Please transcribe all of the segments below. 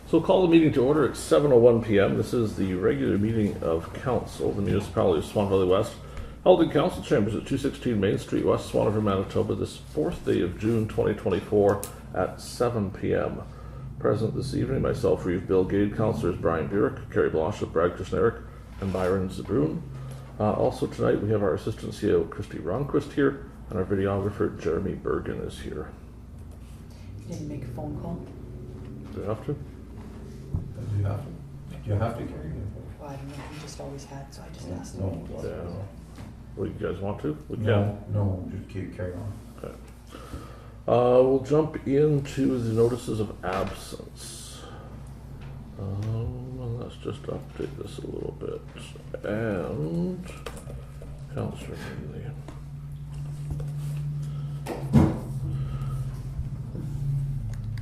So call the meeting to order at 7:01 p.m. This is the regular meeting of Council, the Municipality of Swan Valley West, held in Council Chambers at 216 Main Street, West Swan River, Manitoba, this 4th day of June 2024 at 7 p.m. Present this evening, myself, Reeve, Bill, Gade, Councillors Brian Burick, Carrie, Blosha, Kushniryk, and Byron, Zbirun. Also tonight we have our Assistant CEO, Kristi, Ronnquist here, and our videographer, Jeremy Bergen, is here. You didn't make a phone call? Do we have to? Do you have to carry it? Well, I don't know, we just always had, so I just asked No. him. Yeah. Well, you guys want to? We can. No, just keep carrying on. Okay. We'll jump into the notices of absence. Well, let's just update this a little bit. And Councillor Neely.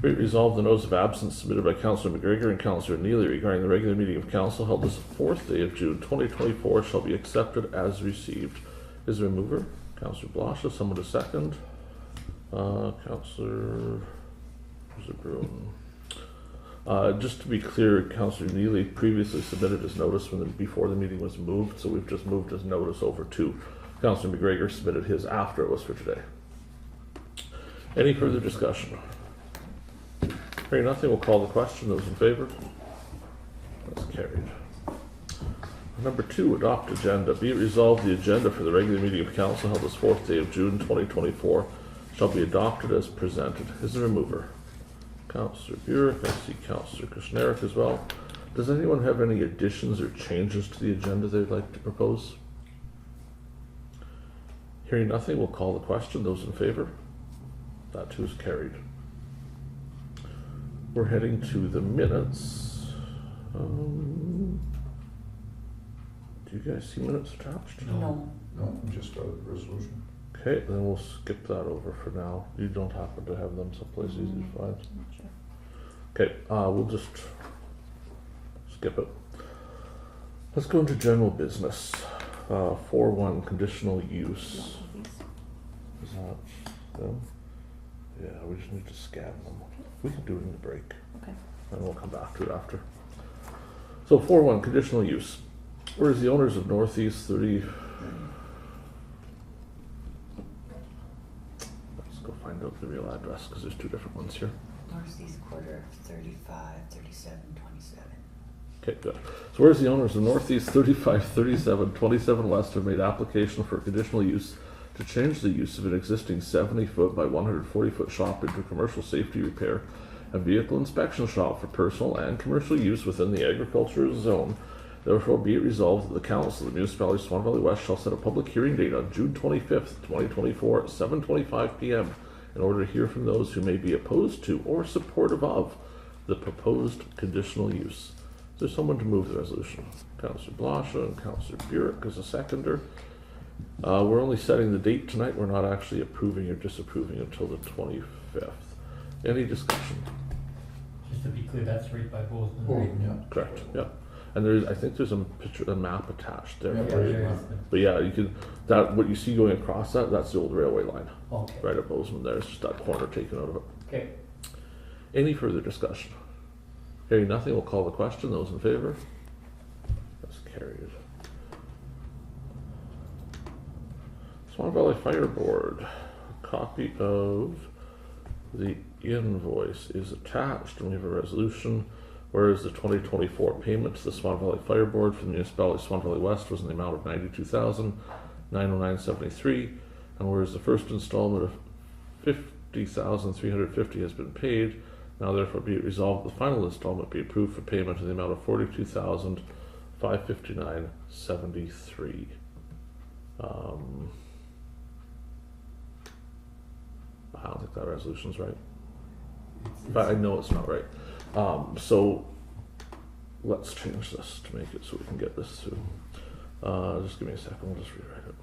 Be it resolved, the notice of absence submitted by Councillor McGregor and Councillor Neely regarding the regular meeting of Council held this 4th day of June 2024 shall be accepted as received. Is there a mover? Councillor Blosha, someone to second. Councillor Zbirun. Just to be clear, Councillor Neely previously submitted his notice before the meeting was moved, so we've just moved his notice over to Councillor McGregor submitted his after it was for today. Any further discussion? Hearing nothing, we'll call the question. Those in favor? That's carried. Number 2, adopt agenda. Be it resolved, the agenda for the regular meeting of Council held this 4th day of June 2024 shall be adopted as presented. Is there a mover? Councillor Burick, I see Councillor Kushniryk as well. Does anyone have any additions or changes to the agenda they'd like to propose? Hearing nothing, we'll call the question. Those in favor? That too is carried. We're heading to the minutes. Do you guys see minutes attached? No. No, just a resolution. Okay, then we'll skip that over for now. You don't happen to have them someplace easy to find? I'm not sure. Okay, we'll just skip it. Let's go into general business. 4.1 conditional use. Is that them? Yeah, we just need to scan them. We can do it in the break. Okay. And we'll come back to it after. So 4.1 conditional use. Whereas the owners of Northeast 30. Let's go find out the real address because there's 2 different ones here. Northeast quarter of 35, 37, 27. Okay, good. So whereas the owners of Northeast 35, 37, 27 West have made application for conditional use to change the use of an existing 70-foot by 140-foot shop into a commercial safety repair and vehicle inspection shop for personal and commercial use within the agricultural zone, therefore be it resolved that the Council of the Municipality of Swan Valley West shall set a public hearing date on June 25th, 2024 at 7:25 p.m. in order to hear from those who may be opposed to or supportive of the proposed conditional use. Is there someone to move the resolution? Councillor Blosha and Councillor Burick as a seconder. We're only setting the date tonight. We're not actually approving or disapproving until the 25th. Any discussion? Just to be clear, that's right by both. Yeah. Correct. Yeah. And I think there's a picture, a map attached there. Yeah, Right? there is. But yeah, you can. What you see going across that's the old railway line, Okay. right at Bozeman. There, it's just that corner taken out of it. Okay. Any further discussion? Hearing nothing, we'll call the question. Those in favor? That's carried. Swan Valley Fire Board. A copy of the invoice is attached, and we have a resolution. Whereas the 2024 payment to the Swan Valley Fire Board for the Municipality of Swan Valley West was in the amount of $92,909.73, and whereas the first installment of $50,350 has been paid, now therefore be it resolved the final installment be approved for payment in the amount of $42,559.73. I don't think that resolution's right. But I know it's not right. So let's change this to make it so we can get this through. Just give me a second, we'll just rewrite it.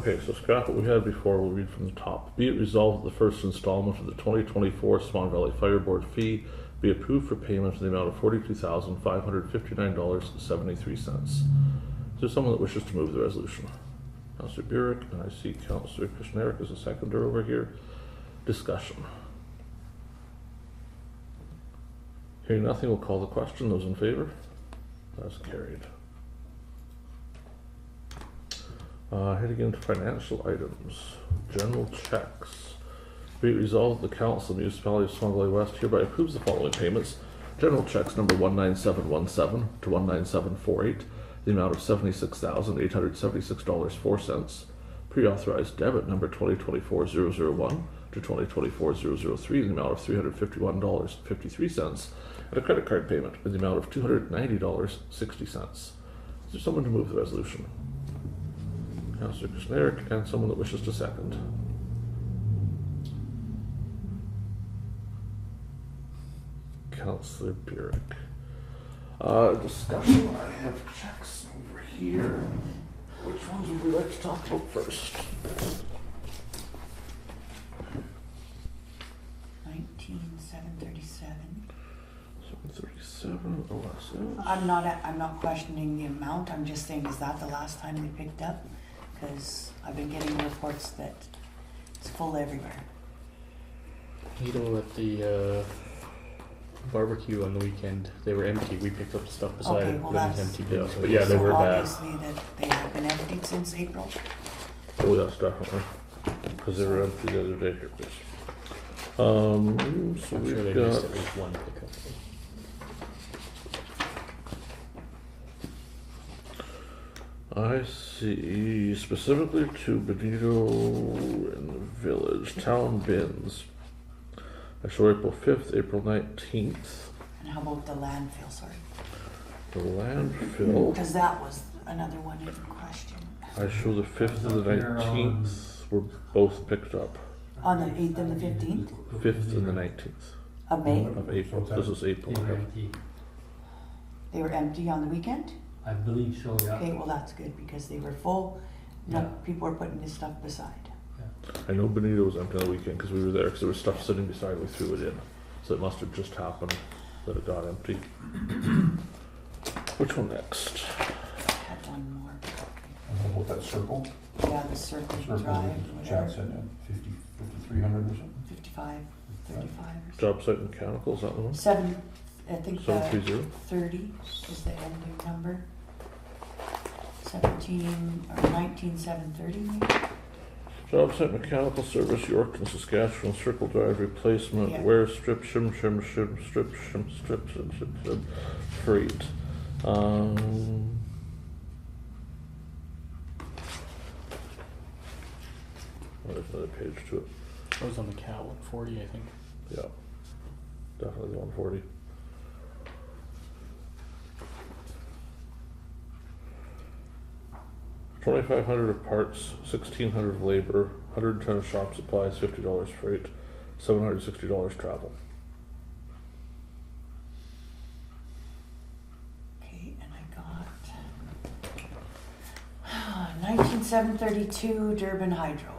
Okay, so scrap what we had before, we'll read from the top. Be it resolved that the first installment of the 2024 Swan Valley Fire Board fee be approved for payment in the amount of $42,559.73. Is there someone that wishes to move the resolution? Councillor Burick, and I see Councillor Kushniryk as a seconder over here. Discussion. Hearing nothing, we'll call the question. Those in favour? That's carried. Heading into financial items. General Cheques. Be it resolved, the Council of the Municipality of Swan Valley West hereby approves the following payments. General Cheques number 19717 to 19748, the amount of $76,876.04. Pre-authorized debit number 2024-001 to 2024-003, the amount of $351.53. And a credit card payment in the amount of $290.60. Is there someone to move the resolution? Councillor Kushniryk, and someone that wishes to second. Councillor Burick. Discussion. I have checks over here. Which ones would we like to talk about first? 19,737. 737 OSS. I'm not questioning the amount, I'm just saying, is that the last time they picked up? Because I've been getting reports that it's full everywhere. You know, at the barbecue on the weekend, they were empty. We picked up the stuff beside Okay, it, well, but it was that's- empty. Yeah, But yeah, they So were bad. obviously that they have been emptied since April. Oh, that's definitely. Because they were empty the other day here, please. So I'm sure we've they got. missed at least one pickup. I see specifically to Benito in the village, town bins. I show April 5th, April 19th. And how about the landfill, sorry? The landfill, Because that was another one in question. I show the 5th and the 19th were both picked up. On the 8th and the 15th 5th and the 19th of May, of April. This is April. They were Okay. empty. they were empty on the weekend? I believe so, yeah. Okay, well, that's good because they were full. No, Yeah. people were putting this stuff beside. I know Benito was empty on the weekend because we were there because there was stuff sitting beside we threw it in. So it must have just happened that it got empty. Which one next? Had one more. How about that circle? Yeah, the circle Circle, drive, Chad whatever. said 5,300 or something? 55, 35 or something. Job site mechanical, is that the one? I think 730? 30 is the ending number. 17 or 19,730 maybe? Job site mechanical service, Yorkton, Saskatchewan, circle drive replacement, Yeah. wear strip, shim, freight. There's another page to it. That was on the cat 140, I think. Yeah, definitely 140. $2,500 of parts, $1,600 of labor, $110 of shop supplies, $50 freight, $760 travel. Okay, and I got 19,732 Durban Hydro.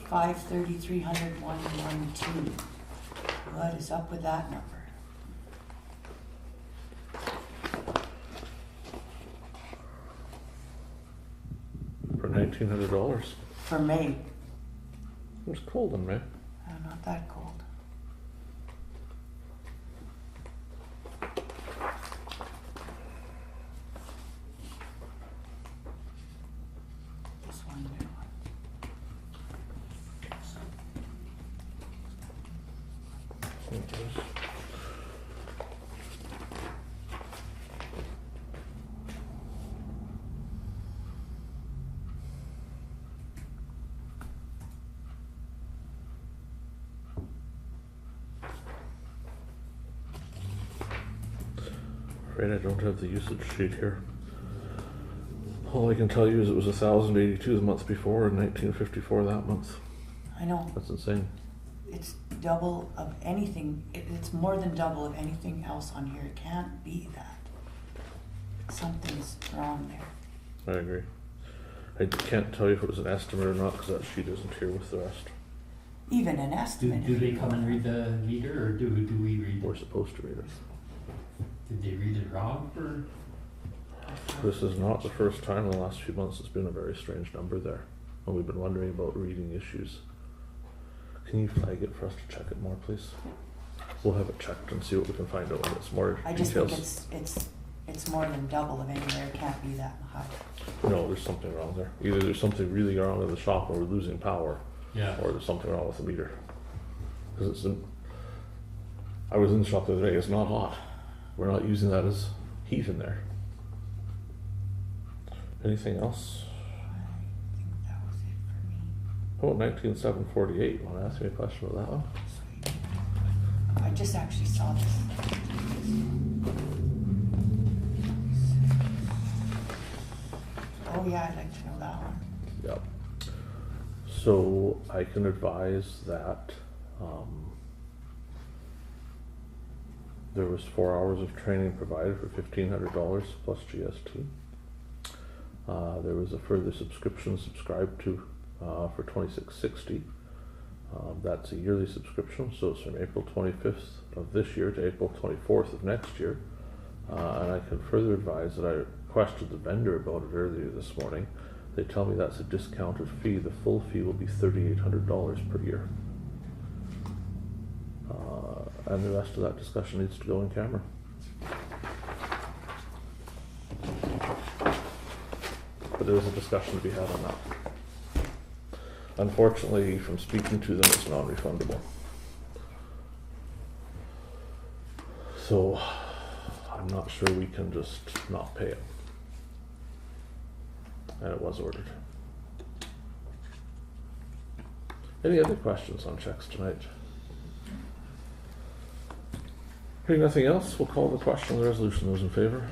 53300 112. What is up with that number? For $1,900. For May. It was cold in May. Not that cold. This one new one. Afraid I don't have the usage sheet here. All I can tell you is it was 1,082 the month before and 1954 that month. I know. That's insane. It's double of anything. It's more than double of anything else on here. It can't be that. Something's wrong there. I agree. I can't tell you if it was an estimate or not, because that sheet isn't here with the rest. Even an Do, estimate. do if they you come and want. read the meter, or do we read We're it? supposed to read it. Did they read it wrong for? This is not the first time in the last few months it's been a very strange number there, and we've been wondering about reading issues. Can you flag it for us to check it more, please? We'll have it checked and see what we can find out when it's more I just think details. it's more than double of anywhere, it can't be that high. No, there's something wrong there. Either there's something really wrong in the shop and we're losing power, Yeah. or there's something wrong with the meter. Because I was in the shop the other day, it's not hot. We're not using that as heat in there. Anything else? I think that was it for me. Oh, 19748. Want to ask me a question about that one? I just actually saw this. Oh yeah, I'd like to know that one. Yep. So I can advise that there was 4 hours of training provided for $1,500 plus GST. There was a further subscription subscribed to for $26.60. That's a yearly subscription, so it's from April 25th of this year to April 24th of next year. And I can further advise that I questioned the vendor about it earlier this morning. They tell me that's a discounted fee. The full fee will be $3,800 per year. And the rest of that discussion needs to go in camera. But there is a discussion to be had on that. Unfortunately, from speaking to them, it's non-refundable. So I'm not sure we can just not pay it. And it was ordered. Any other questions on checks tonight? Hearing nothing else, we'll call the question on the resolution. Those in favour?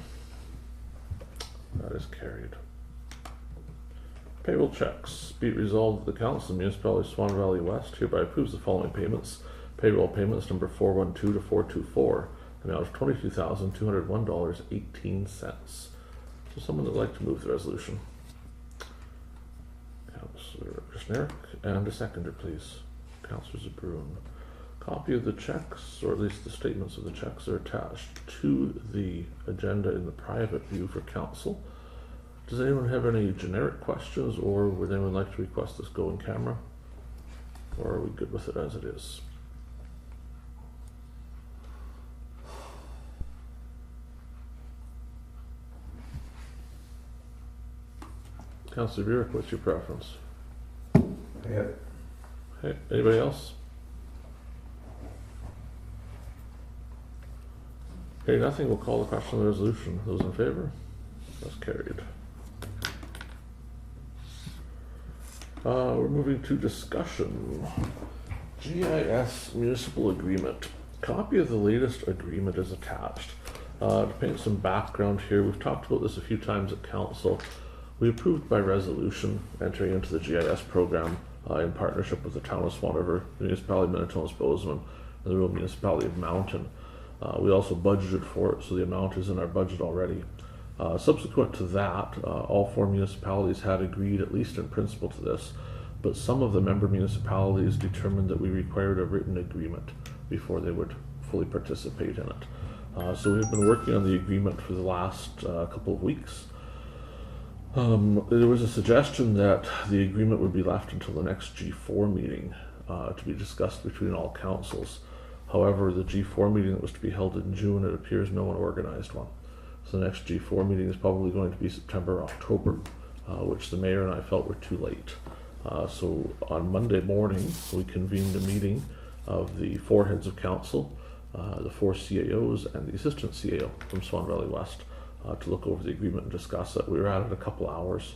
That is carried. Payroll checks. Be it resolved that the Council of the Municipality of Swan Valley West hereby approves the following payments. Payroll payments number 412 to 424, amount of $22,201.18. So someone that would like to move the resolution. Councillor Kushniryk, and a seconder please. Councillor Zbirun. Copy of the checks, or at least the statements of the checks, are attached to the agenda in the private view for council. Does anyone have any generic questions, or would anyone like to request this go in camera? Or are we good with it as it is? Councillor Burick, what's your preference? Pay it. Okay, anybody else? Hearing nothing, we'll call the question on the resolution. Those in favour? That's carried. We're moving to discussion. GIS Municipal Agreement. Copy of the latest agreement is attached. To paint some background here, we've talked about this a few times at council. We approved by resolution entering into the GIS program in partnership with the Town of Swan River, the Municipality of Manitoba, Bozeman, and the Rural Municipality of Mountain. We also budgeted for it, so the amount is in our budget already. Subsequent to that, all four municipalities had agreed, at least in principle, to this, but some of the member municipalities determined that we required a written agreement before they would fully participate in it. So we've been working on the agreement for the last couple of weeks. There was a suggestion that the agreement would be left until the next G4 meeting to be discussed between all councils. However, the G4 meeting that was to be held in June, it appears no one organized one. So the next G4 meeting is probably going to be September or October, which the mayor and I felt were too late. So on Monday morning, we convened a meeting of the four heads of council, the four CAOs and the assistant CAO from Swan Valley West to look over the agreement and discuss it. We were at it a couple hours.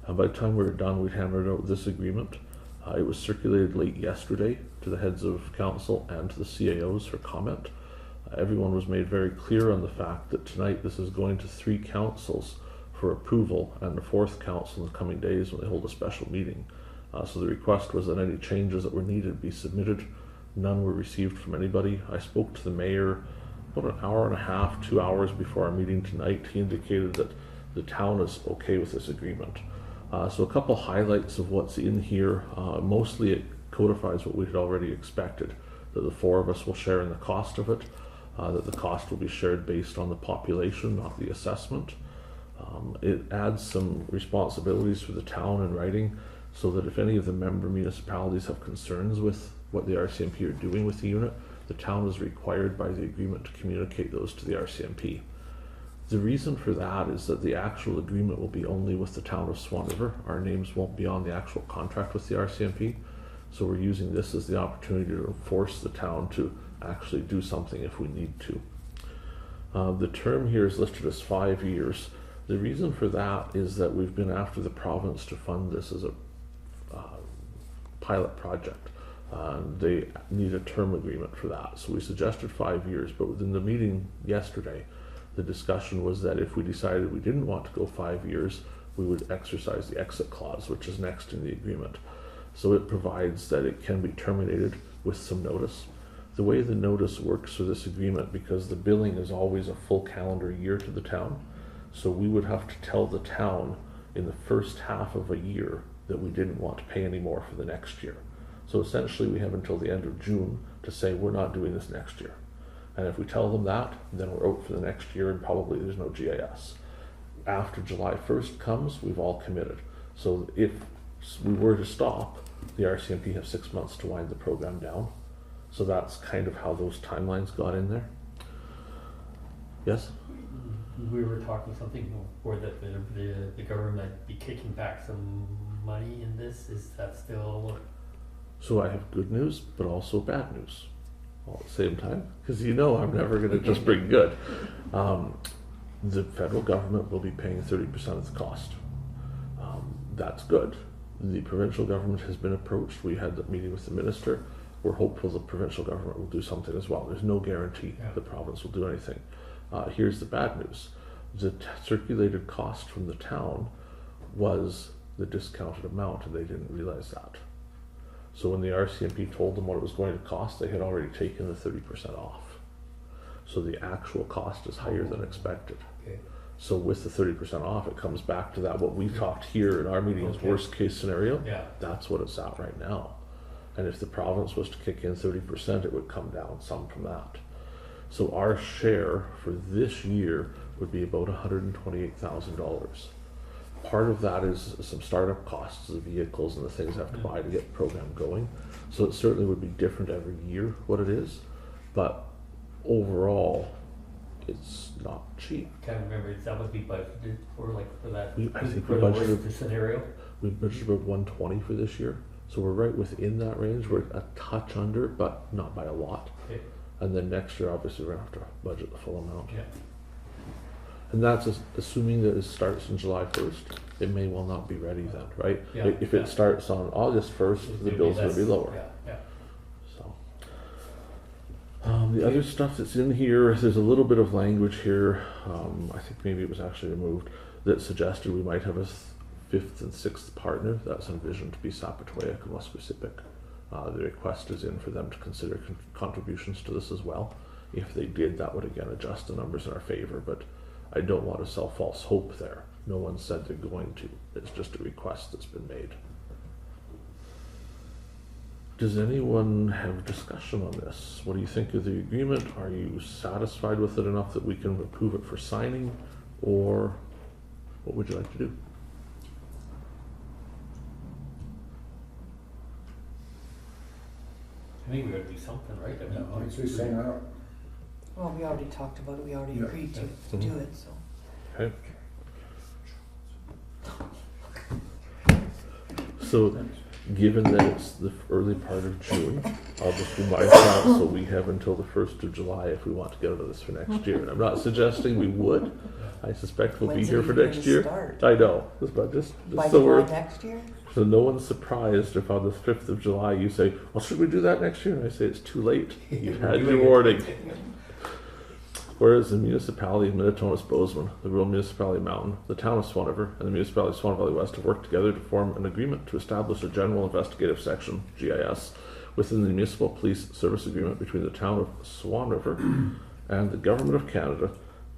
And by the time we were done, we'd hammered out this agreement. It was circulated late yesterday to the heads of council and to the CAOs for comment. Everyone was made very clear on the fact that tonight this is going to 3 councils for approval, and the 4th council in the coming days when they hold a special meeting. So the request was that any changes that were needed be submitted. None were received from anybody. I spoke to the mayor about an hour and a half, 2 hours before our meeting tonight. He indicated that the town is okay with this agreement. So a couple highlights of what's in here. Mostly it codifies what we had already expected, that the four of us will share in the cost of it, that the cost will be shared based on the population, not the assessment. It adds some responsibilities for the town in writing, so that if any of the member municipalities have concerns with what the RCMP are doing with the unit, the town is required by the agreement to communicate those to the RCMP. The reason for that is that the actual agreement will be only with the town of Swan River. Our names won't be on the actual contract with the RCMP. So we're using this as the opportunity to force the town to actually do something if we need to. The term here is listed as 5 years. The reason for that is that we've been after the province to fund this as a pilot project. They need a term agreement for that. So we suggested 5 years, but within the meeting yesterday, the discussion was that if we decided we didn't want to go 5 years, we would exercise the exit clause, which is next in the agreement. So it provides that it can be terminated with some notice. The way the notice works for this agreement, because the billing is always a full calendar year to the town, so we would have to tell the town in the first half of a year that we didn't want to pay any more for the next year. So essentially we have until the end of June to say we're not doing this next year. And if we tell them that, then we're out for the next year and probably there's no GIS. After July 1st comes, we've all committed. So if we were to stop, the RCMP has 6 months to wind the program down. So that's kind of how those timelines got in there. Yes? We were talking something where the government might be kicking back some money in this. Is that still? So I have good news, but also bad news all at the same time, because you know I'm never going to just bring good. The federal government will be paying 30% of the cost. That's good. The provincial government has been approached. We had the meeting with the minister. We're hopeful the provincial government will do something as well. There's no guarantee the province will do anything. Here's the bad news. The circulated cost from the town was the discounted amount, and they didn't realize that. So when the RCMP told them what it was going to cost, they had already taken the 30% off. So the actual cost is higher than expected. Okay. So with the 30% off, it comes back to that what we talked here in our meeting as worst case scenario. Yeah. That's what it's at right now. And if the province was to kick in 30%, it would come down some from that. So our share for this year would be about $128,000. Part of that is some startup costs, the vehicles and the things I have to buy to get the program going. So it certainly would be different every year what it is, but overall, it's not cheap. Can't remember. Is that what we budgeted for, like for that? I think for we the budgeted- worst scenario. We budgeted about 120 for this year, so we're right within that range. We're a touch under, but not by a lot. Okay. And then next year, obviously, we're gonna have to budget the full amount. Yeah. And that's assuming that it starts on July 1st. It may well not be ready then, right? Yeah, If yeah. it starts on August 1st, the It'd bill's gonna less. be lower. Yeah. Yeah. So, the other stuff that's in here, there's a little bit of language here. I think maybe it was actually removed that suggested we might have a fifth and sixth partner. That's envisioned to be Sapatoyak and West Pacific. The request is in for them to consider contributions to this as well. If they did, that would again adjust the numbers in our favor, but I don't want to sell false hope there. No one said they're going to. It's just a request that's been made. Does anyone have discussion on this? What do you think of the agreement? Are you satisfied with it enough that we can approve it for signing? Or what would you like to do? I think we gotta do something, right? I mean, I'd say sign out. Well, we already talked about it, we already Yeah. agreed to do it, so. Okay. So, given that it's the early part of June, I'll just remind council we have until the 1st of July if we want to get out of this for next year. And I'm not suggesting we would. I suspect we'll be When's here it for even next gonna year. start? I know, but just By so July we're next year? so no one's surprised if on the 5th of July you say, well, should we do that next year? And I say, it's too late. You've had your warning. Whereas the municipality of Minnetonka-Bozeman, the rural municipality of Mountain, the town of Swan River, and the municipality of Swan Valley West have worked together to form an agreement to establish a general investigative section, GIS, within the Municipal Police Service Agreement between the town of Swan River and the Government of Canada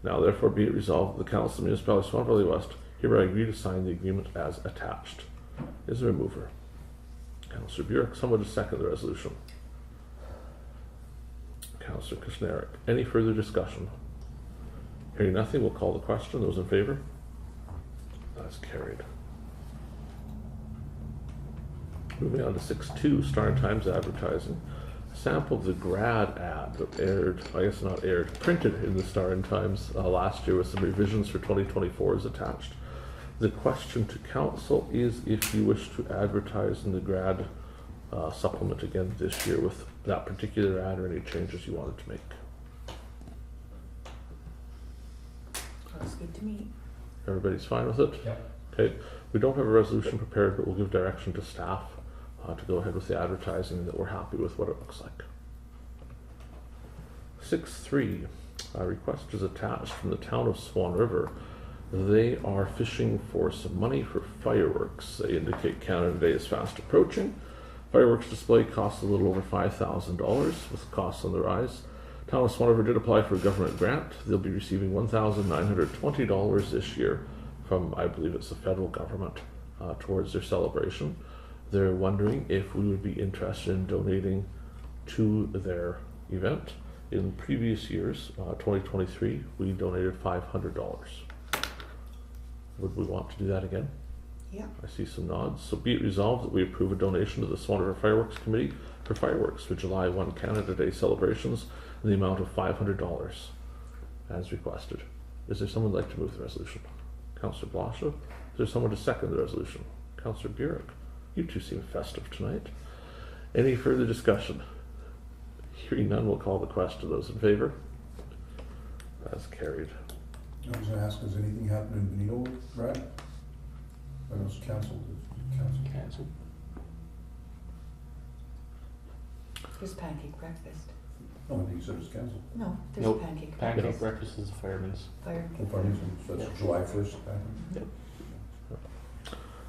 Now therefore be it resolved that the Council of the Municipality of Swan Valley West hereby agree to sign the agreement as attached. Is there a mover? Councillor Burick, someone to second the resolution. Councillor Kushniryk. Any further discussion? Hearing nothing, we'll call the question. Those in favour? That's carried. Moving on to 6.2, Star and Times advertising. A sample of the grad ad that aired, I guess not aired, printed in the Star and Times last year with some revisions for 2024 is attached. The question to council is if you wish to advertise in the grad supplement again this year with that particular ad or any changes you wanted to make. Looks good to me. Everybody's fine with it? Yep. Okay, we don't have a resolution prepared, but we'll give direction to staff to go ahead with the advertising that we're happy with what it looks like. 6.3, a request is attached from the town of Swan River. They are fishing for some money for fireworks. They indicate Canada Day is fast approaching. Fireworks display costs a little over $5,000 with costs on the rise. Town of Swan River did apply for a government grant. They'll be receiving $1,920 this year from, I believe it's the federal government, towards their celebration. They're wondering if we would be interested in donating to their event. In previous years, 2023, we donated $500. Would we want to do that again? Yeah. I see some nods. So be it resolved that we approve a donation to the Swan River Fireworks Committee for fireworks for July 1 Canada Day celebrations in the amount of $500 as requested. Is there someone who'd like to move the resolution? Councillor Blosha? Is there someone to second the resolution? Councillor Burick? You two seem festive tonight. Any further discussion? Hearing none, we'll call the question. Those in favour? That's carried. I was gonna ask, has anything happened in Benito, Brad? I know it's cancelled. Cancelled. There's pancake breakfast. No, I think you said it was cancelled. No, there's Nope. pancake Pancake breakfast. breakfast is the fireman's. Fire. Oh, pardon me, so that's July 1st, I think.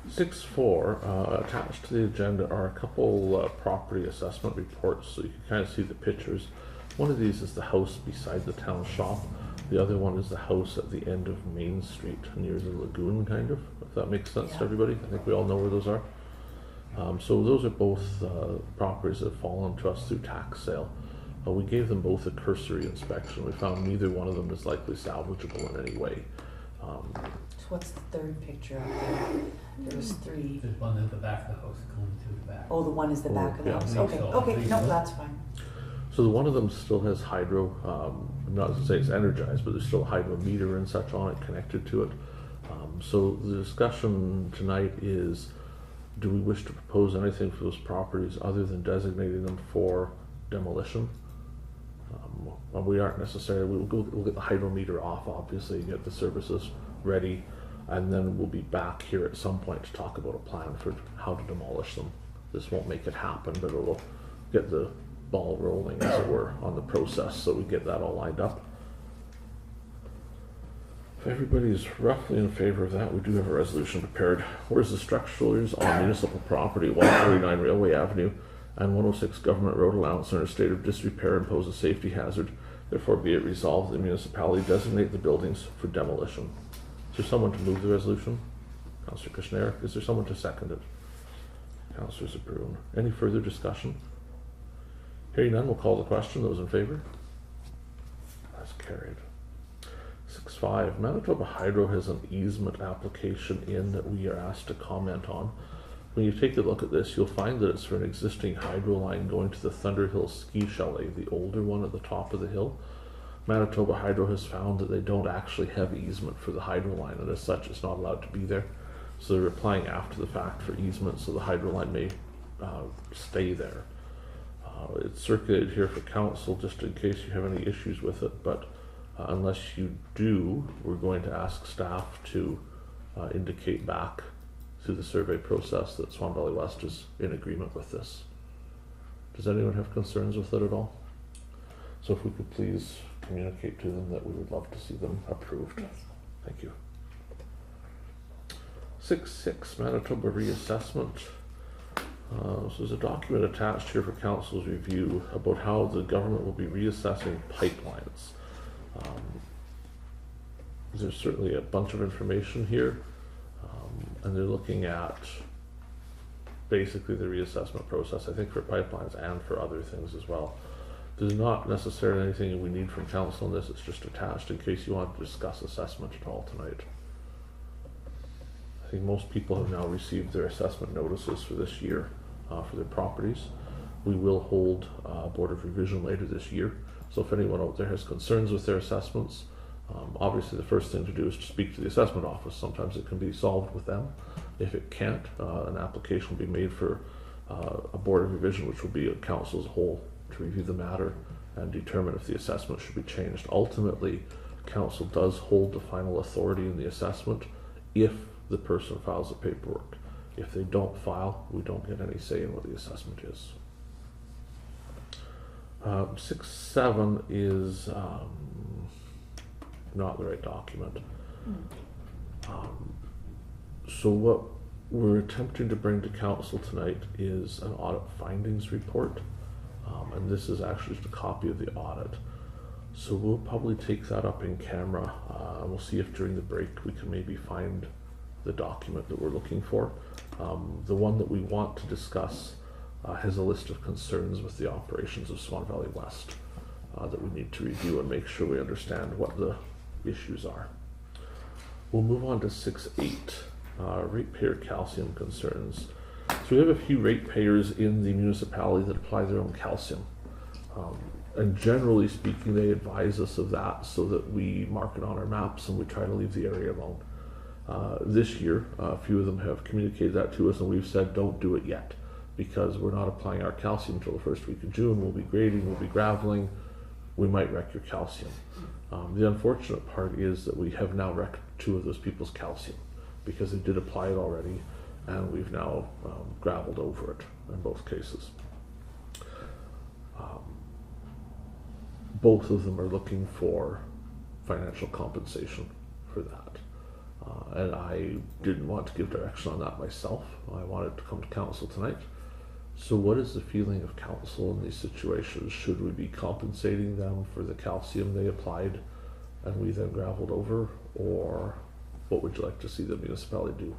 6.4, attached to the agenda are a couple property assessment reports, so you can kind of see the pictures. One of these is the house beside the town shop. The other one is the house at the end of Main Street, near the lagoon, kind of, if that makes sense to Yeah. everybody. I think we all know where those are. So those are both properties that have fallen to us through tax sale. We gave them both a cursory inspection. We found neither one of them is likely salvageable in any way. So what's the third picture up there? There was three. There's one at the back of the house going to the back. Oh, the one is the back of the Yeah. house. I think Okay, so. okay, I think no, so. that's fine. So the one of them still has hydro, I'm not to say it's energized, but there's still a hydro meter and such on it connected to it. So the discussion tonight is, do we wish to propose anything for those properties other than designating them for demolition? Well, we aren't necessarily, we'll get the hydro meter off, obviously, get the services ready, and then we'll be back here at some point to talk about a plan for how to demolish them. This won't make it happen, but it'll get the ball rolling, as it were, on the process, so we get that all lined up. If everybody's roughly in favor of that, we do have a resolution prepared. Whereas the structures on municipal property, 149 Railway Avenue and 106 Government Road Allowance are in a state of disrepair and pose a safety hazard, therefore be it resolved the municipality designate the buildings for demolition. Is there someone to move the resolution? Councillor Kushniryk. Is there someone to second it? Councillor Zbirun. Any further discussion? Hearing none, we'll call the question. Those in favour? That's carried. 6.5. Manitoba Hydro has an easement application in that we are asked to comment on. When you take a look at this, you'll find that it's for an existing hydro line going to the Thunderhill Ski Chalet, the older one at the top of the hill. Manitoba Hydro has found that they don't actually have easement for the hydro line, and as such it's not allowed to be there. So they're applying after the fact for easement so the hydro line may stay there. It's circulated here for council just in case you have any issues with it, but unless you do, we're going to ask staff to indicate back through the survey process that Swan Valley West is in agreement with this. Does anyone have concerns with it at all? So if we could please communicate to them that we would love to see them approved. Yes. Thank you. 6.6, Manitoba reassessment. So there's a document attached here for council's review about how the government will be reassessing pipelines. there's certainly a bunch of information here, and they're looking at basically the reassessment process, I think for pipelines and for other things as well. There's not necessarily anything we need from council on this, it's just attached in case you want to discuss assessment at all tonight. I think most people have now received their assessment notices for this year for their properties. We will hold a board of revision later this year, so if anyone out there has concerns with their assessments, obviously the first thing to do is to speak to the assessment office. Sometimes it can be solved with them. If it can't, an application will be made for a board of revision, which will be a council as a whole, to review the matter and determine if the assessment should be changed. Ultimately, council does hold the final authority in the assessment if the person files the paperwork. If they don't file, we don't get any say in what the assessment is. 6.7 is not the right document. So what we're attempting to bring to council tonight is an audit findings report, and this is actually just a copy of the audit. So we'll probably take that up in camera. We'll see if during the break we can maybe find the document that we're looking for. The one that we want to discuss has a list of concerns with the operations of Swan Valley West that we need to review and make sure we understand what the issues are. We'll move on to 6.8, ratepayer calcium concerns. So we have a few ratepayers in the municipality that apply their own calcium. And generally speaking, they advise us of that so that we mark it on our maps and we try to leave the area alone. This year, a few of them have communicated that to us, and we've said don't do it yet because we're not applying our calcium until the first week of June. We'll be grading, we'll be graveling, we might wreck your calcium. The unfortunate part is that we have now wrecked 2 of those people's calcium because they did apply it already, and we've now graveled over it in both cases. Both of them are looking for financial compensation for that. And I didn't want to give direction on that myself. I wanted to come to council tonight. So what is the feeling of council in these situations? Should we be compensating them for the calcium they applied and we then graveled over? Or what would you like to see the municipality do?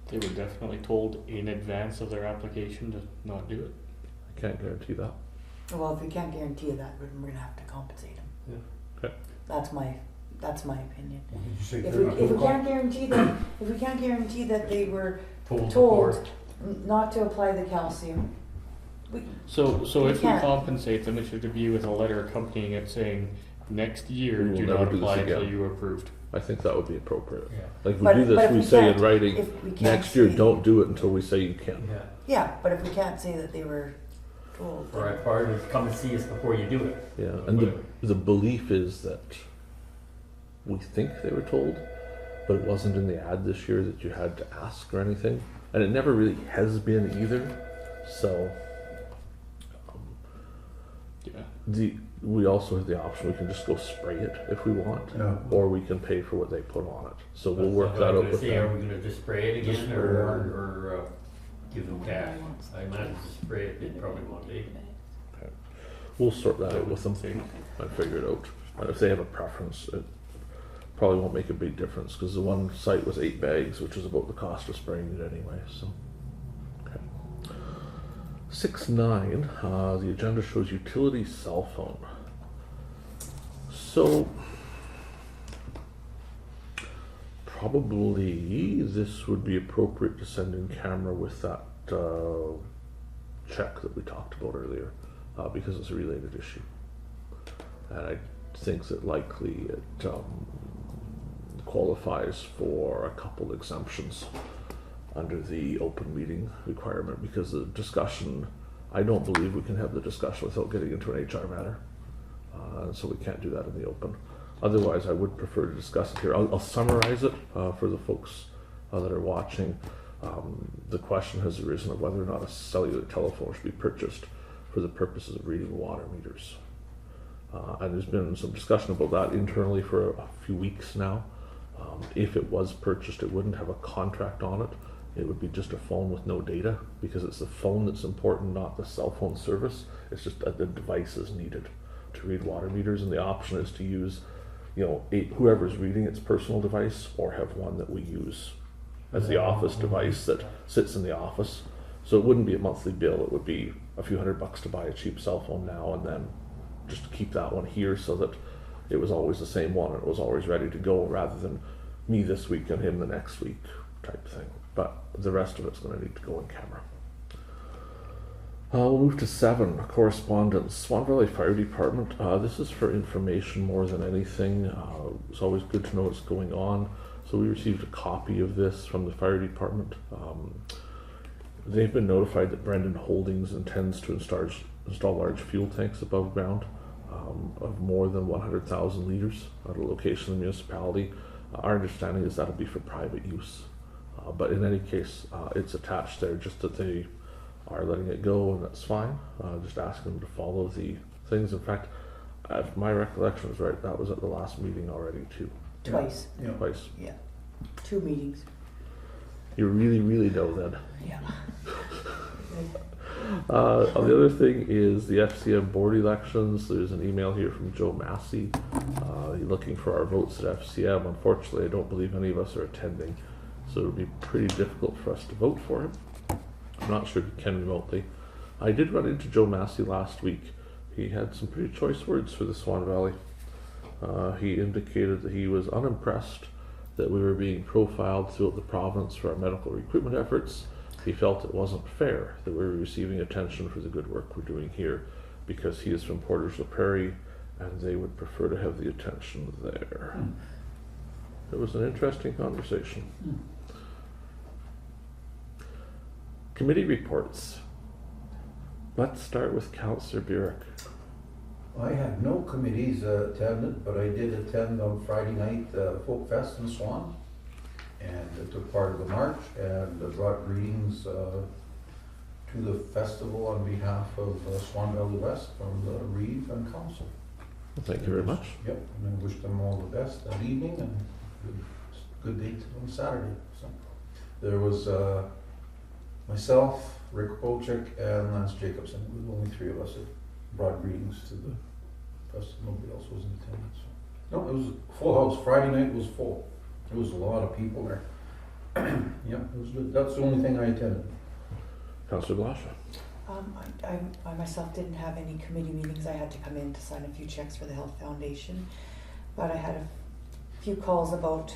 They were definitely told in advance of their application to not do it. I can't guarantee that. Well, if we can't guarantee that, we're gonna have to compensate them. Yeah. Okay. That's my opinion. What did you say? If they're we, not if we gonna can't guarantee that, if we can't guarantee that they were Told told not to apply the calcium, So We if we can't. compensate them, it should be with a letter accompanying it saying, next year, We will do never not do this apply until again. you are approved. I think that would be appropriate. Yeah. Like we But- do but this, if we we say in can't- writing, if we can't next year say- don't do it until we say you can. Yeah. yeah, but if we can't say that they were told. Or I part is come and see us before you do it. Yeah, and the belief is that we think they were told, but it wasn't in the ad this year that you had to ask or anything, and it never really has been either. So Yeah. we also have the option, we can just go spray it if we want, Yeah. or we can pay for what they put on it. So we'll work That's that what I'm out gonna with say. Are them. we gonna just spray it Just again spray it. or give them cash? I imagine just spray it, they'd probably want to. We'll sort that out with them and figure it out. And if they have a preference, it probably won't make a big difference because the one site was 8 bags, which is about the cost of spraying it anyway. So, okay. 6.9, the agenda shows utility cell phone. So, probably this would be appropriate to send in camera with that check that we talked about earlier, because it's a related issue. And I think that likely it qualifies for a couple exemptions under the open meeting requirement, because the discussion, I don't believe we can have the discussion without getting into an HR matter. So we can't do that in the open. Otherwise, I would prefer to discuss it here. I'll summarize it for the folks that are watching. The question has arisen of whether or not a cellular telephone should be purchased for the purposes of reading water meters. And there's been some discussion about that internally for a few weeks now. If it was purchased, it wouldn't have a contract on it. It would be just a phone with no data, because it's the phone that's important, not the cell phone service. It's just that the device is needed to read water meters, and the option is to use whoever's reading its personal device, or have one that we use as the office device that sits in the office. So it wouldn't be a monthly bill, it would be a few $100 to buy a cheap cell phone now and then just to keep that one here so that it was always the same one and it was always ready to go, rather than me this week and him the next week type thing. But the rest of it's going to need to go in camera. We'll move to 7, correspondence. Swan Valley Fire Department. This is for information more than anything. It's always good to know what's going on. So we received a copy of this from the fire department. They've been notified that Brendan Holdings intends to install large fuel tanks above ground of more than 100,000 liters at a location in the municipality. Our understanding is that'll be for private use. But in any case, it's attached there, just that they are letting it go, and that's fine. Just asking them to follow the things. In fact, if my recollection is right, that was at the last meeting already too. Twice. Yeah. Twice. Yeah. 2 meetings. You really know then. Yeah. The other thing is the FCM board elections. There's an email here from Joe Massey looking for our votes at FCM. Unfortunately, I don't believe any of us are attending, so it would be pretty difficult for us to vote for him. I'm not sure if he can remotely. I did run into Joe Massey last week. He had some pretty choice words for the Swan Valley. He indicated that he was unimpressed that we were being profiled throughout the province for our medical recruitment efforts. He felt it wasn't fair that we were receiving attention for the good work we're doing here, because he is from Portage la Prairie and they would prefer to have the attention there. It was an interesting conversation. Committee reports. Let's start with Councillor Burick. I had no committees attended, but I did attend on Friday night Folk Fest in Swan, and I took part of the march and brought greetings to the festival on behalf of Swan Valley West from the Reeve and Council. Well, thank you very much. Yep, and I wish them all the best that evening, and good date on Saturday. So there was myself, Rick Polchik, and Lance Jacobson. It was only 3 of us that brought greetings to the festival. Nobody else was in attendance. So. No, it was a full house. Friday night was full. There was a lot of people there. Yeah, it was good. That's the only thing I attended. Councillor Blosha. I myself didn't have any committee meetings. I had to come in to sign a few checks for the Health Foundation, but I had a few calls about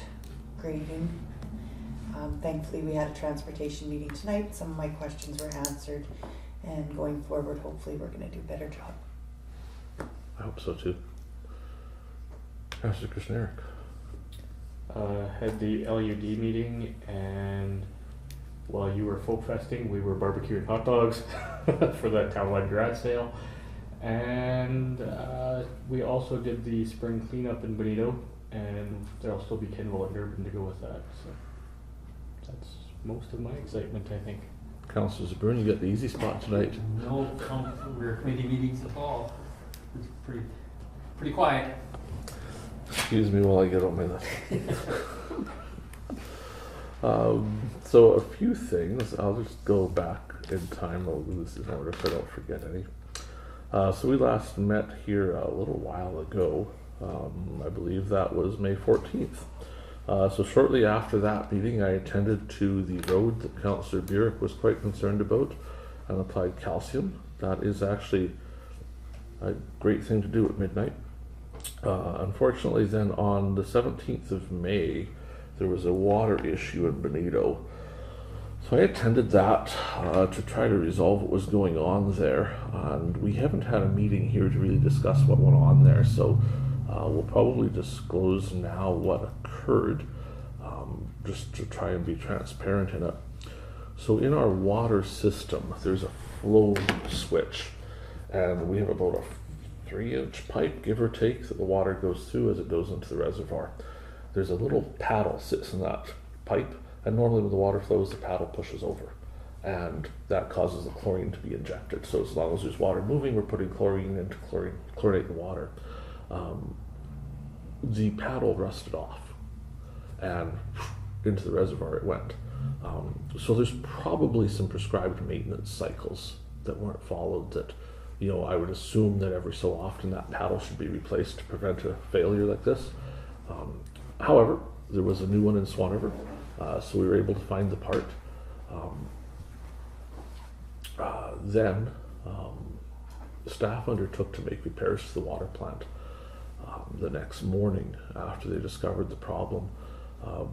grading. Thankfully, we had a transportation meeting tonight. Some of my questions were answered, and going forward, hopefully, we're going to do a better job. I hope so too. Councillor Kushniryk. Had the LUD meeting, and while you were folk festing, we were barbecuing hot dogs for that townwide garage sale. And we also did the spring cleanup in Bonito, and there'll still be Kenville and Urban to go with that. So that's most of my excitement, I think. Councillor Zbirun, you got the easy spot tonight. No committee meetings at all. It's pretty quiet. Excuse me while I get on my list. So a few things. I'll just go back in time. I'll do this in order so I don't forget any. So we last met here a little while ago. I believe that was May 14th. So shortly after that meeting, I attended to the road that Councillor Burick was quite concerned about and applied calcium. That is actually a great thing to do at midnight. Unfortunately, then on the 17th of May, there was a water issue in Bonito. So I attended that to try to resolve what was going on there. And we haven't had a meeting here to really discuss what went on there. So we'll probably disclose now what occurred, just to try and be transparent in it. So in our water system, there's a flow switch, and we have about a 3-inch pipe, give or take, that the water goes through as it goes into the reservoir. There's a little paddle sits in that pipe, and normally when the water flows, the paddle pushes over, and that causes the chlorine to be injected. So as long as there's water moving, we're putting chlorine into chlorinate the water. The paddle rusted off, and into the reservoir it went. So there's probably some prescribed maintenance cycles that weren't followed that I would assume that every so often that paddle should be replaced to prevent a failure like this. However, there was a new one in Swan River, so we were able to find the part. Then staff undertook to make repairs to the water plant the next morning after they discovered the problem.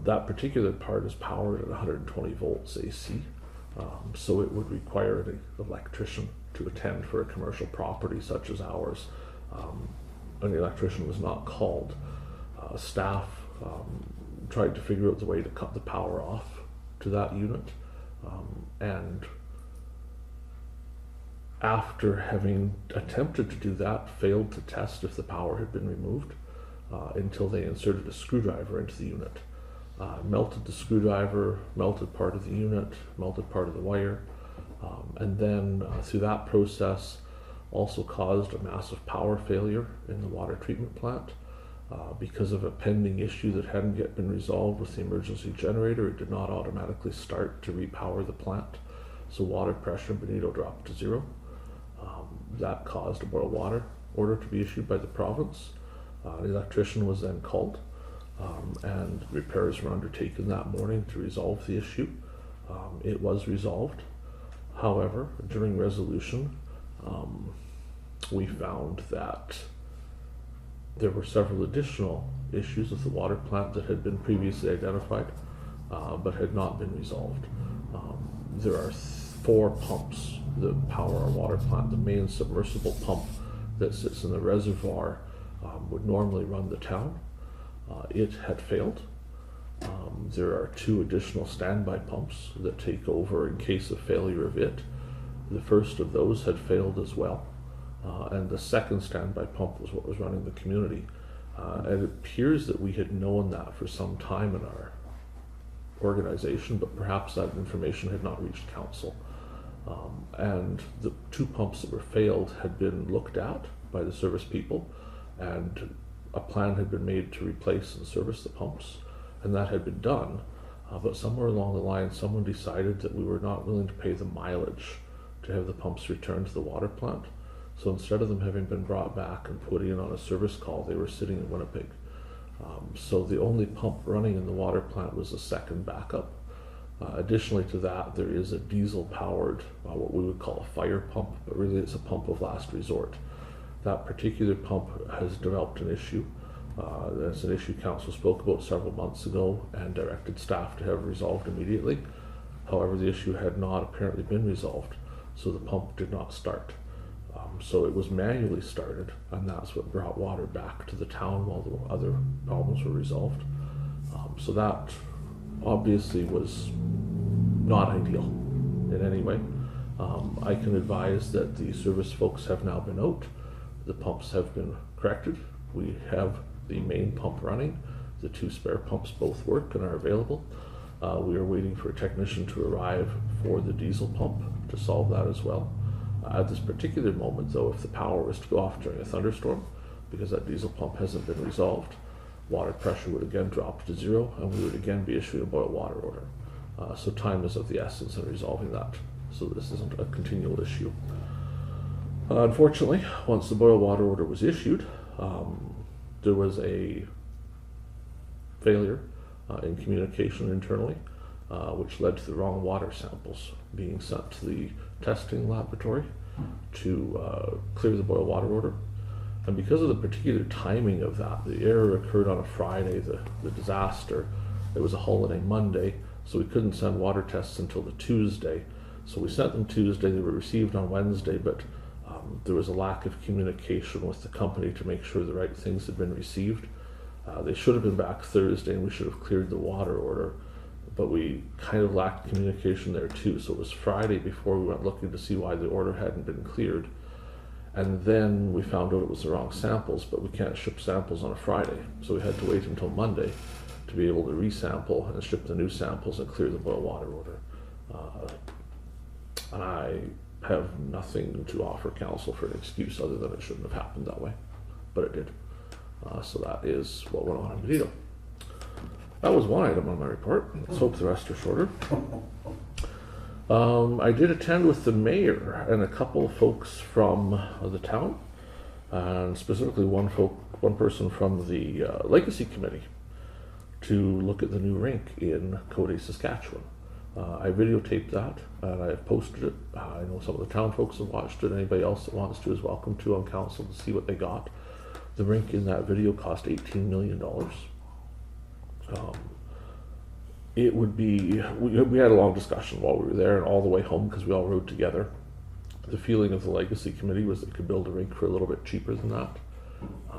That particular part is powered at 120 volts AC, so it would require an electrician to attend for a commercial property such as ours, and the electrician was not called. Staff tried to figure out the way to cut the power off to that unit, and after having attempted to do that, failed to test if the power had been removed until they inserted a screwdriver into the unit. Melted the screwdriver, melted part of the unit, melted part of the wire, and then through that process also caused a massive power failure in the water treatment plant. Because of a pending issue that hadn't yet been resolved with the emergency generator, it did not automatically start to repower the plant, so water pressure in Benito dropped to 0. That caused a boil water order to be issued by the province. The electrician was then called, and repairs were undertaken that morning to resolve the issue. It was resolved. However, during resolution, we found that there were several additional issues with the water plant that had been previously identified, but had not been resolved. There are 4 pumps that power our water plant. The main submersible pump that sits in the reservoir would normally run the town. It had failed. There are 2 additional standby pumps that take over in case of failure of it. The first of those had failed as well, and the second standby pump was what was running the community. And it appears that we had known that for some time in our organization, but perhaps that information had not reached council. And the 2 pumps that were failed had been looked at by the service people, and a plan had been made to replace and service the pumps, and that had been done. But somewhere along the line, someone decided that we were not willing to pay the mileage to have the pumps returned to the water plant. So instead of them having been brought back and put in on a service call, they were sitting in Winnipeg. So the only pump running in the water plant was a second backup. Additionally to that, there is a diesel-powered, what we would call a fire pump, but really it's a pump of last resort. That particular pump has developed an issue. That's an issue council spoke about several months ago and directed staff to have resolved immediately. However, the issue had not apparently been resolved, so the pump did not start. So it was manually started, and that's what brought water back to the town while the other problems were resolved. So that obviously was not ideal in any way. I can advise that the service folks have now been out. The pumps have been corrected. We have the main pump running. The 2 spare pumps both work and are available. We are waiting for a technician to arrive for the diesel pump to solve that as well. At this particular moment, though, if the power was to go off during a thunderstorm, because that diesel pump hasn't been resolved, water pressure would again drop to 0, and we would again be issuing a boil water order. So time is of the essence in resolving that, so this isn't a continual issue. Unfortunately, once the boil water order was issued, there was a failure in communication internally, which led to the wrong water samples being sent to the testing laboratory to clear the boil water order. And because of the particular timing of that, the error occurred on a Friday, the disaster. It was a holiday Monday, so we couldn't send water tests until the Tuesday. So we sent them Tuesday, they were received on Wednesday, but there was a lack of communication with the company to make sure the right things had been received. They should have been back Thursday and we should have cleared the water order, but we kind of lacked communication there too. So it was Friday before we went looking to see why the order hadn't been cleared. And then we found out it was the wrong samples, but we can't ship samples on a Friday. So we had to wait until Monday to be able to resample and ship the new samples and clear the boil water order. And I have nothing to offer council for an excuse other than it shouldn't have happened that way, but it did. So that is what went on in Benito. That was one item on my report. Let's hope the rest are shorter. I did attend with the mayor and a couple of folks from the town, and specifically one person from the Legacy Committee, to look at the new rink in Gade, Saskatchewan. I videotaped that and I have posted it. I know some of the town folks have watched it. Anybody else that wants to is welcome to on council to see what they got. The rink in that video cost $18 million. It would be, we had a long discussion while we were there and all the way home because we all rode together. The feeling of the Legacy Committee was they could build a rink for a little bit cheaper than that.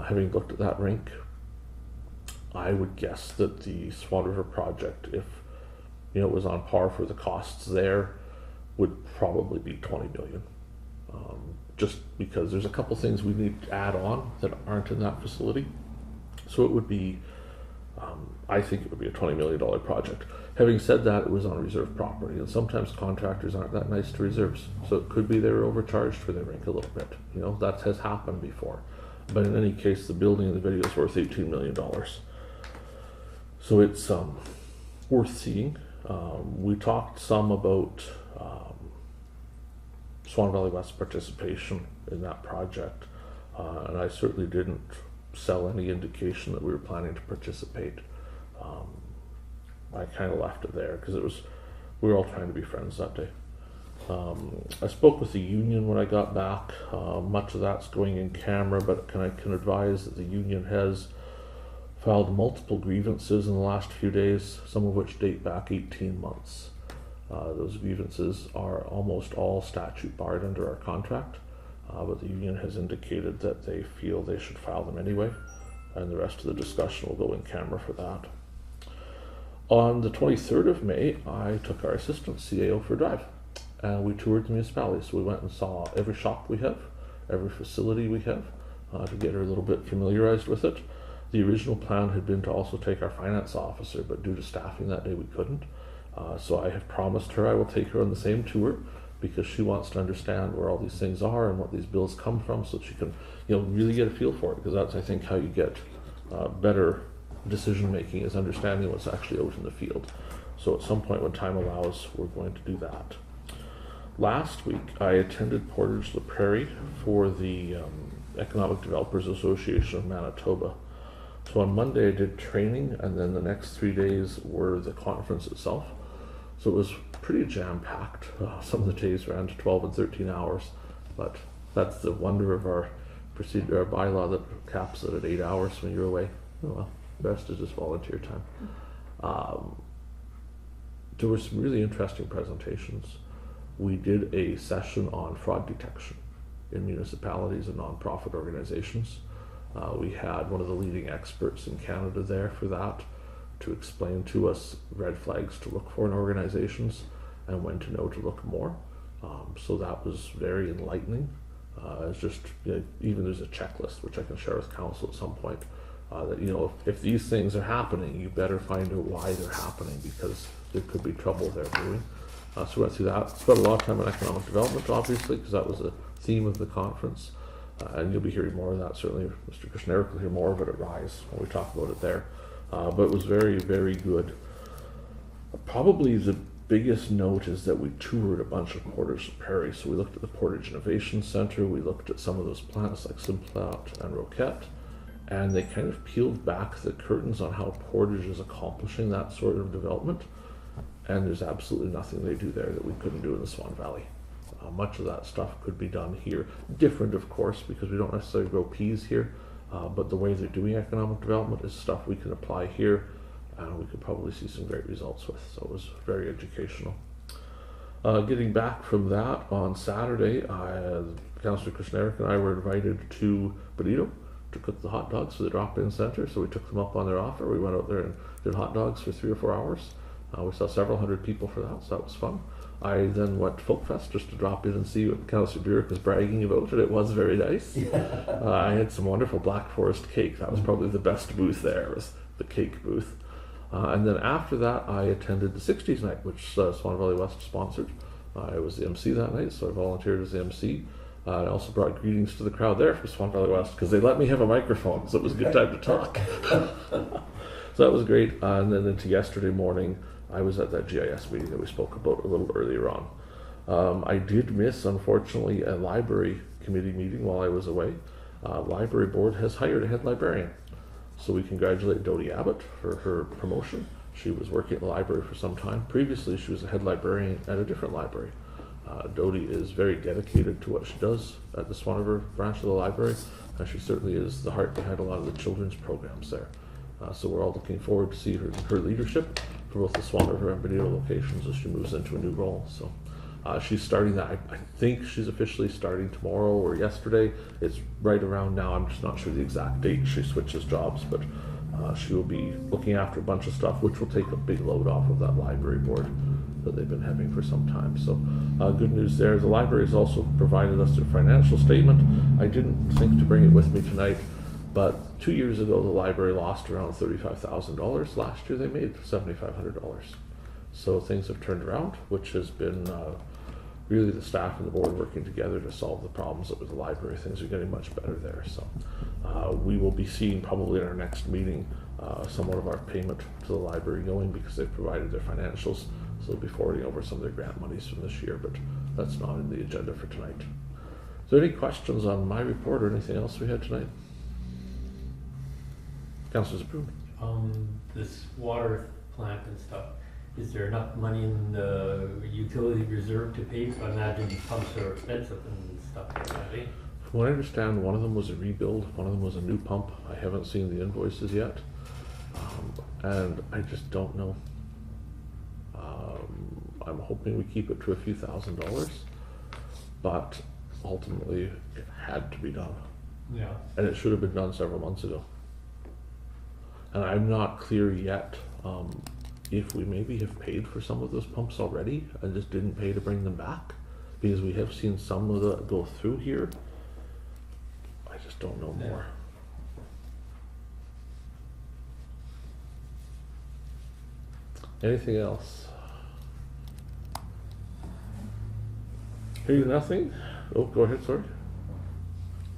Having looked at that rink, I would guess that the Swan River project, if it was on par for the costs there, would probably be 20 million. Just because there's a couple things we need to add on that aren't in that facility. So it would be, I think it would be a $20 million project. Having said that, it was on reserve property, and sometimes contractors aren't that nice to reserves. So it could be they were overcharged for their rink a little bit. That has happened before. But in any case, the building in the video is worth $18 million. So it's worth seeing. We talked some about Swan Valley West participation in that project, and I certainly didn't sell any indication that we were planning to participate. I kind of left it there because we were all trying to be friends that day. I spoke with the union when I got back. Much of that's going in camera, but I can advise that the union has filed multiple grievances in the last few days, some of which date back 18 months. Those grievances are almost all statute barred under our contract, but the union has indicated that they feel they should file them anyway, and the rest of the discussion will go in camera for that. On the 23rd of May, I took our assistant CAO for a drive, and we toured the municipality. So we went and saw every shop we have, every facility we have, to get her a little bit familiarized with it. The original plan had been to also take our finance officer, but due to staffing that day we couldn't. So I have promised her I will take her on the same tour because she wants to understand where all these things are and what these bills come from, so that she can really get a feel for it, because that's, I think, how you get better decision making, is understanding what's actually out in the field. So at some point when time allows, we're going to do that. Last week I attended Portage La Prairie for the Economic Developers Association of Manitoba. So on Monday I did training, and then the next 3 days were the conference itself. So it was pretty jam-packed. Some of the days ran to 12 and 13 hours, but that's the wonder of our procedure, our bylaw, that caps it at 8 hours when you're away. Oh well, the rest is just volunteer time. There were some really interesting presentations. We did a session on fraud detection in municipalities and nonprofit organizations. We had one of the leading experts in Canada there for that, to explain to us red flags to look for in organizations and when to know to look more. So that was very enlightening. It's just, even there's a checklist which I can share with council at some point, that if these things are happening, you better find out why they're happening, because there could be trouble there brewing. So we went through that. Spent a lot of time on economic development, obviously, because that was a theme of the conference. And you'll be hearing more of that. Certainly Mr. Kushniryk will hear more of it at Rise when we talk about it there. But it was very, very good. Probably the biggest note is that we toured a bunch of Portage La Prairie. So we looked at the Portage Innovation Center, we looked at some of those plants like Simplot and Roquette, and they kind of peeled back the curtains on how Portage is accomplishing that sort of development. And there's absolutely nothing they do there that we couldn't do in the Swan Valley. Much of that stuff could be done here. Different, of course, because we don't necessarily grow peas here, but the way they're doing economic development is stuff we can apply here, and we could probably see some great results with. So it was very educational. Getting back from that, on Saturday, Councillor Kushniryk and I were invited to Bonito to cook the hot dogs for the drop-in center. So we took them up on their offer. We went out there and did hot dogs for 3 or 4 hours. We saw several hundred people for that, so that was fun. I then went to Folk Fest just to drop in and see what Councillor Burick was bragging about, and it was very nice. I had some wonderful Black Forest cake. That was probably the best booth there, was the cake booth. And then after that, I attended the 60s night, which Swan Valley West sponsored. I was the MC that night, so I volunteered as the MC. I also brought greetings to the crowd there from Swan Valley West, because they let me have a microphone, so it was a good time to talk. So that was great. And then into yesterday morning, I was at that GIS meeting that we spoke about a little earlier on. I did miss, unfortunately, a library committee meeting while I was away. Library board has hired a head librarian. So we congratulate Dodie Abbott for her promotion. She was working at the library for some time. Previously, she was a head librarian at a different library. Dodie is very dedicated to what she does at the Swan River branch of the library, and she certainly is the heart behind a lot of the children's programs there. So we're all looking forward to see her leadership for both the Swan River and Benito locations as she moves into a new role. So she's starting that. I think she's officially starting tomorrow or yesterday. It's right around now. I'm just not sure the exact date she switches jobs, but she will be looking after a bunch of stuff, which will take a big load off of that library board that they've been having for some time. So good news there. The library has also provided us their financial statement. I didn't think to bring it with me tonight, but 2 years ago the library lost around $35,000. Last year they made $7,500. So things have turned around, which has been really the staff and the board working together to solve the problems with the library. Things are getting much better there. So we will be seeing probably in our next meeting somewhat of our payment to the library going, because they've provided their financials. So they'll be forwarding over some of their grant monies from this year, but that's not in the agenda for tonight. Is there any questions on my report or anything else we had tonight? Councillor Zbirun. This water plant and stuff, is there enough money in the utility reserve to pay? So I imagine these pumps are expensive and stuff like that, eh? From what I understand, one of them was a rebuild, one of them was a new pump. I haven't seen the invoices yet, and I just don't know. I'm hoping we keep it to a few $1,000s, but ultimately it had to be done, Yeah. and it should have been done several months ago. And I'm not clear yet if we maybe have paid for some of those pumps already and just didn't pay to bring them back, because we have seen some of that go through here. I just don't know more. Anything else? Hearing nothing? Oh, go ahead, sorry.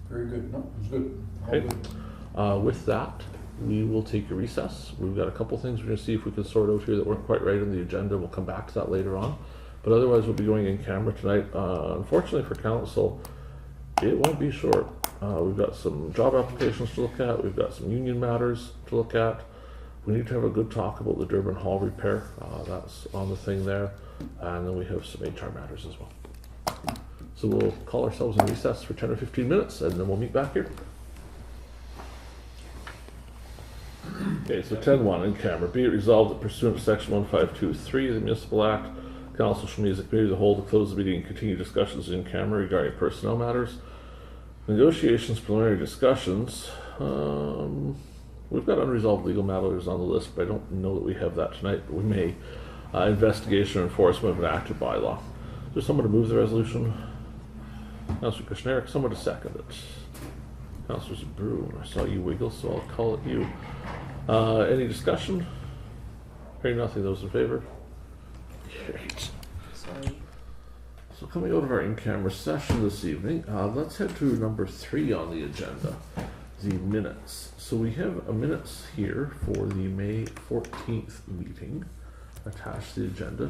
Very good. No, it was good. All Okay. good. With that, we will take a recess. We've got a couple things we're going to see if we can sort out here that weren't quite right on the agenda. We'll come back to that later on. But otherwise, we'll be going in camera tonight. Unfortunately for council, it won't be short. We've got some job applications to look at. We've got some union matters to look at. We need to have a good talk about the Durban Hall repair. That's on the thing there. And then we have some HR matters as well. So we'll call ourselves in recess for 10 or 15 minutes, and then we'll meet back here. Okay, so 10-1 in camera. Be it resolved that pursuant to section 1523 of the Municipal Act, Council shall meet as a committee of the whole to close the meeting and continue discussions in camera regarding personnel matters. Negotiations, preliminary discussions. We've got unresolved legal matters on the list, but I don't know that we have that tonight, but we may. Investigation and enforcement of an active bylaw. Is there someone to move the resolution? Councillor Kushniryk, someone to second it. Councillor Zbirun, I saw you wiggle, so I'll call it you. Any discussion? Hearing nothing, those in favor? Great. Sorry. So coming out of our in-camera session this evening, let's head to number 3 on the agenda, the minutes. So we have a minutes here for the May 14th meeting attached to the agenda.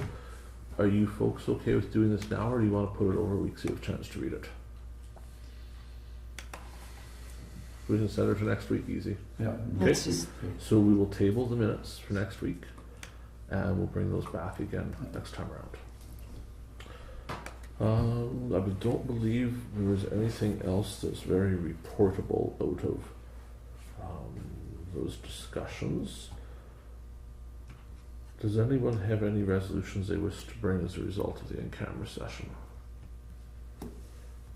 Are you folks okay with doing this now, or do you want to put it over a week so you have a chance to read it? We can send it to next week, easy. Yeah. Okay. Let's just, So we will table the minutes for next week, and we'll bring those back again next time around. I don't believe there was anything else that's very reportable out of those discussions. Does anyone have any resolutions they wish to bring as a result of the in-camera session?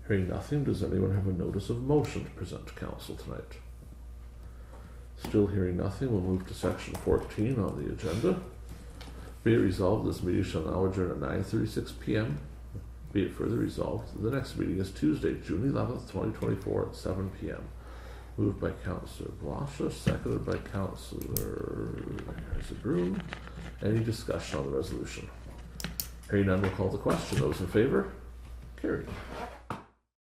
Hearing nothing, does anyone have a notice of motion to present to council tonight? Still hearing nothing, we'll move to section 14 on the agenda. Be it resolved, this meeting shall now adjourn at 9:36 p.m. Be it further resolved, the next meeting is Tuesday, June 11th, 2024 at 7 p.m. Moved by Councillor Blosha, seconded by Councillor Zbirun. Any discussion on the resolution? Hearing none, we'll call the question. Those in favor? Carried.